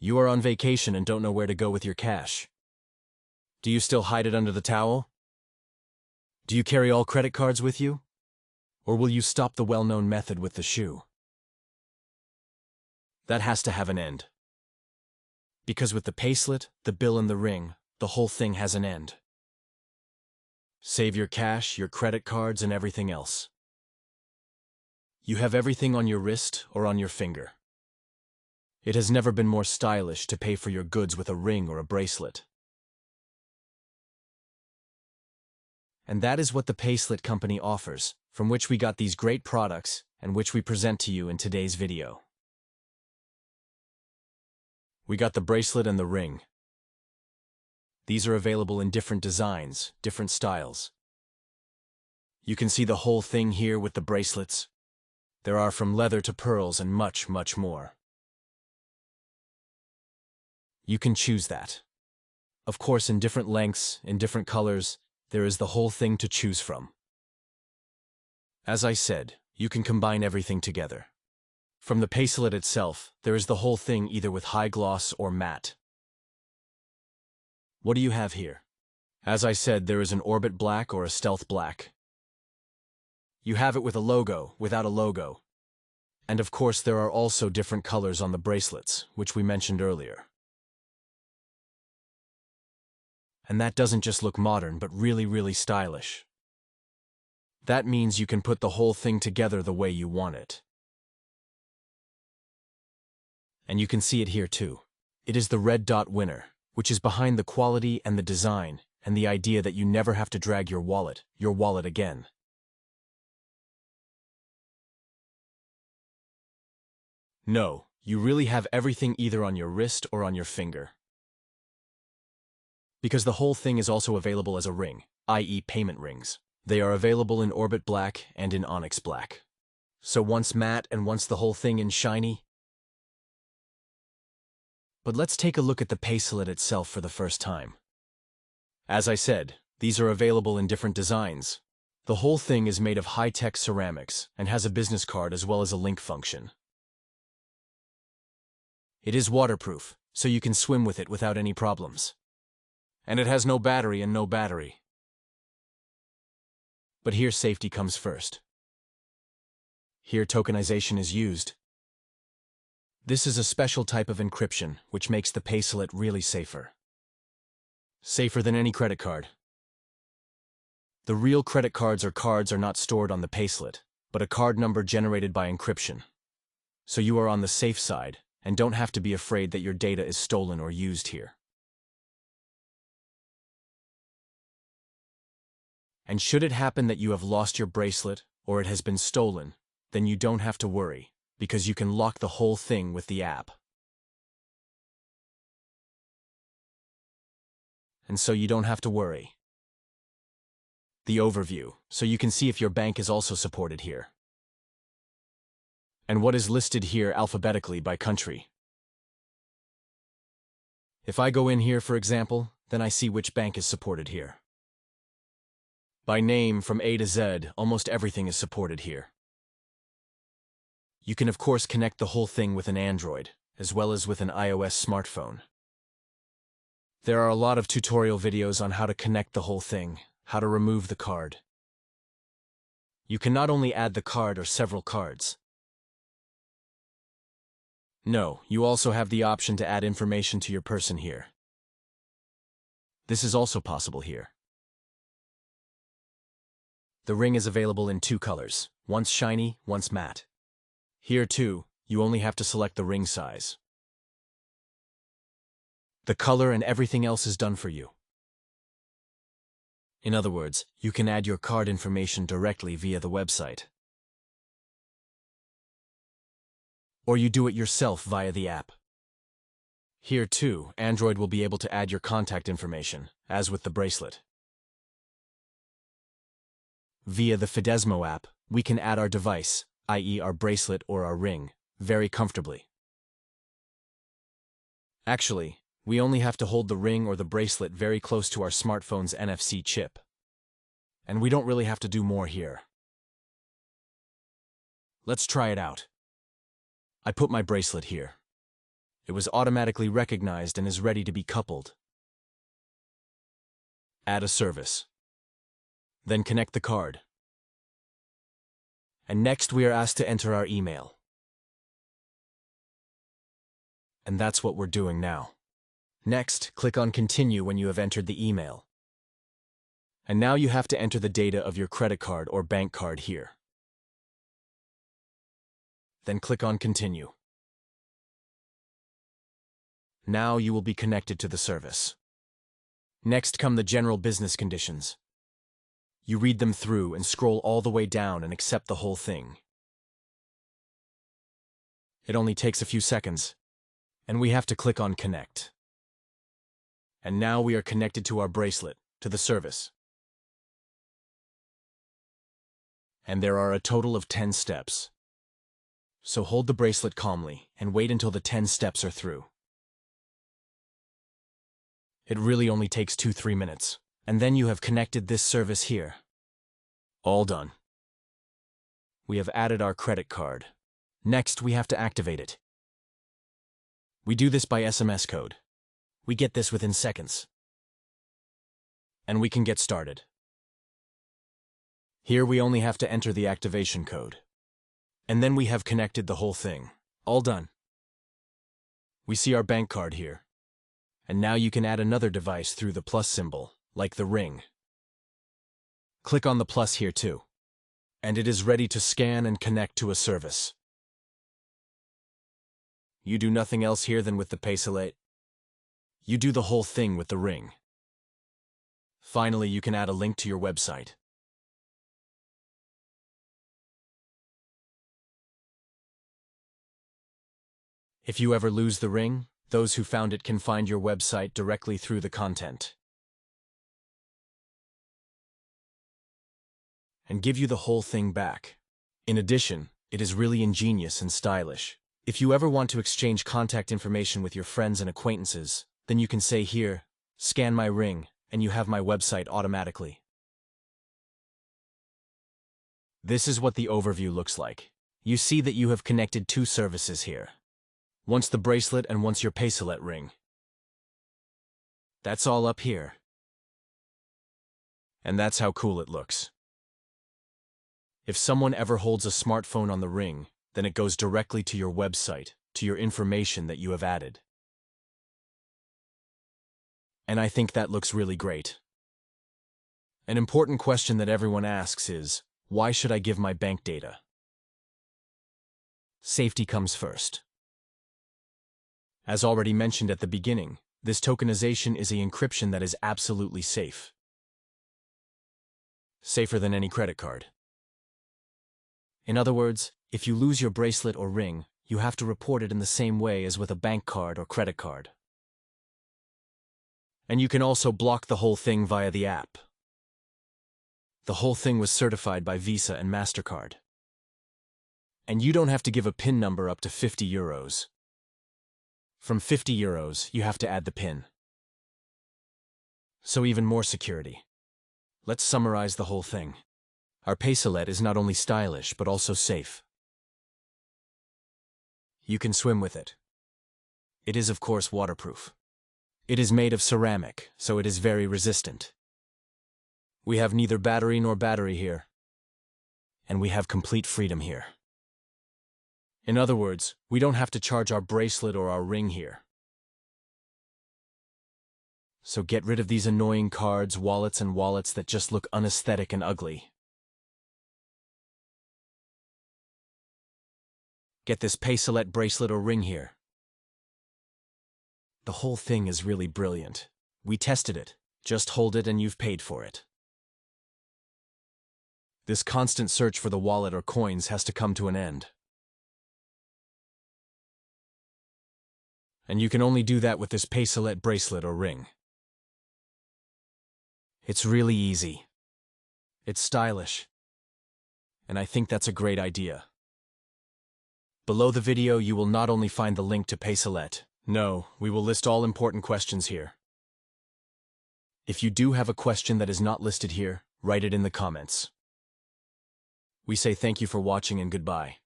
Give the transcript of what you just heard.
You are on vacation and don't know where to go with your cash. Do you still hide it under the towel? Do you carry all credit cards with you? Or will you stop the well-known method with the shoe? That has to have an end. Because with the Paysllet, the bill and the ring, the whole thing has an end. Save your cash, your credit cards, and everything else. You have everything on your wrist or on your finger. It has never been more stylish to pay for your goods with a ring or a bracelet. And that is what the Paysllet company offers, from which we got these great products and which we present to you in today's video. We got the bracelet and the ring. These are available in different designs, different styles. You can see the whole thing here with the bracelets. There are from leather to pearls and much, much more. You can choose that. Of course, in different lengths, in different colors, there is the whole thing to choose from. As I said, you can combine everything together. From the Paysllet itself, there is the whole thing either with high gloss or matte. What do you have here? As I said, there is an orbit black or a stealth black. You have it with a logo, without a logo. And of course there are also different colors on the bracelets, which we mentioned earlier. And that doesn't just look modern, but really, really stylish. That means you can put the whole thing together the way you want it. And you can see it here too. It is the red dot winner, which is behind the quality and the design, and the idea that you never have to drag your wallet again. No, you really have everything either on your wrist or on your finger. Because the whole thing is also available as a ring, i.e. payment rings. They are available in orbit black and in onyx black. So once matte and once the whole thing in shiny. But let's take a look at the Paysllet itself for the first time. As I said, these are available in different designs. The whole thing is made of high-tech ceramics and has a business card as well as a link function. It is waterproof, so you can swim with it without any problems. And it has no battery and no battery. But here safety comes first. Here tokenization is used. This is a special type of encryption which makes the Paysllet really safer. Safer than any credit card. The real credit cards are not stored on the Paysllet, but a card number generated by encryption. So you are on the safe side and don't have to be afraid that your data is stolen or used here. And should it happen that you have lost your bracelet or it has been stolen, then you don't have to worry, because you can lock the whole thing with the app. And so you don't have to worry. The overview, so you can see if your bank is also supported here. And what is listed here alphabetically by country. If I go in here, for example, then I see which bank is supported here. By name, from A to Z, almost everything is supported here. You can of course connect the whole thing with an Android, as well as with an iOS smartphone. There are a lot of tutorial videos on how to connect the whole thing, how to remove the card. You can not only add the card or several cards. No, you also have the option to add information to your person here. This is also possible here. The ring is available in two colors, once shiny, once matte. Here too, you only have to select the ring size. The color and everything else is done for you. In other words, you can add your card information directly via the website. Or you do it yourself via the app. Here too, Android will be able to add your contact information, as with the bracelet. Via the Fidesmo app, we can add our device, i.e. our bracelet or our ring, very comfortably. Actually, we only have to hold the ring or the bracelet very close to our smartphone's NFC chip. And we don't really have to do more here. Let's try it out. I put my bracelet here. It was automatically recognized and is ready to be coupled. Add a service. Then connect the card. And next we are asked to enter our email. And that's what we're doing now. Next, click on Continue when you have entered the email. And now you have to enter the data of your credit card or bank card here. Then click on Continue. Now you will be connected to the service. Next come the general business conditions. You read them through and scroll all the way down and accept the whole thing. It only takes a few seconds, and we have to click on Connect. And now we are connected to our bracelet, to the service. And there are a total of 10 steps. So hold the bracelet calmly and wait until the 10 steps are through. It really only takes 2-3 minutes, and then you have connected this service here. All done. We have added our credit card. Next, we have to activate it. We do this by SMS code. We get this within seconds. And we can get started. Here we only have to enter the activation code. And then we have connected the whole thing. All done. We see our bank card here. And now you can add another device through the plus symbol, like the ring. Click on the plus here too. And it is ready to scan and connect to a service. You do nothing else here than with the Paysllet. You do the whole thing with the ring. Finally, you can add a link to your website. If you ever lose the ring, those who found it can find your website directly through the content. And give you the whole thing back. In addition, it is really ingenious and stylish. If you ever want to exchange contact information with your friends and acquaintances, then you can say here, scan my ring, and you have my website automatically. This is what the overview looks like. You see that you have connected 2 services here. Once the bracelet and once your Paysllet ring. That's all up here. And that's how cool it looks. If someone ever holds a smartphone on the ring, then it goes directly to your website, to your information that you have added. And I think that looks really great. An important question that everyone asks is, why should I give my bank data? Safety comes first. As already mentioned at the beginning, this tokenization is an encryption that is absolutely safe. Safer than any credit card. In other words, if you lose your bracelet or ring, you have to report it in the same way as with a bank card or credit card. And you can also block the whole thing via the app. The whole thing was certified by Visa and Mastercard. And you don't have to give a PIN number up to 50 euros. From 50 euros, you have to add the PIN. So even more security. Let's summarize the whole thing. Our Paysllet is not only stylish, but also safe. You can swim with it. It is, of course, waterproof. It is made of ceramic, so it is very resistant. We have neither battery nor battery here. And we have complete freedom here. In other words, we don't have to charge our bracelet or our ring here. So get rid of these annoying cards, wallets that just look unaesthetic and ugly. Get this Paysllet bracelet or ring here. The whole thing is really brilliant. We tested it. Just hold it and you've paid for it. This constant search for the wallet or coins has to come to an end. And you can only do that with this Paysllet bracelet or ring. It's really easy. It's stylish. And I think that's a great idea. Below the video you will not only find the link to Paysllet. No, we will list all important questions here. If you do have a question that is not listed here, write it in the comments. We say thank you for watching and goodbye.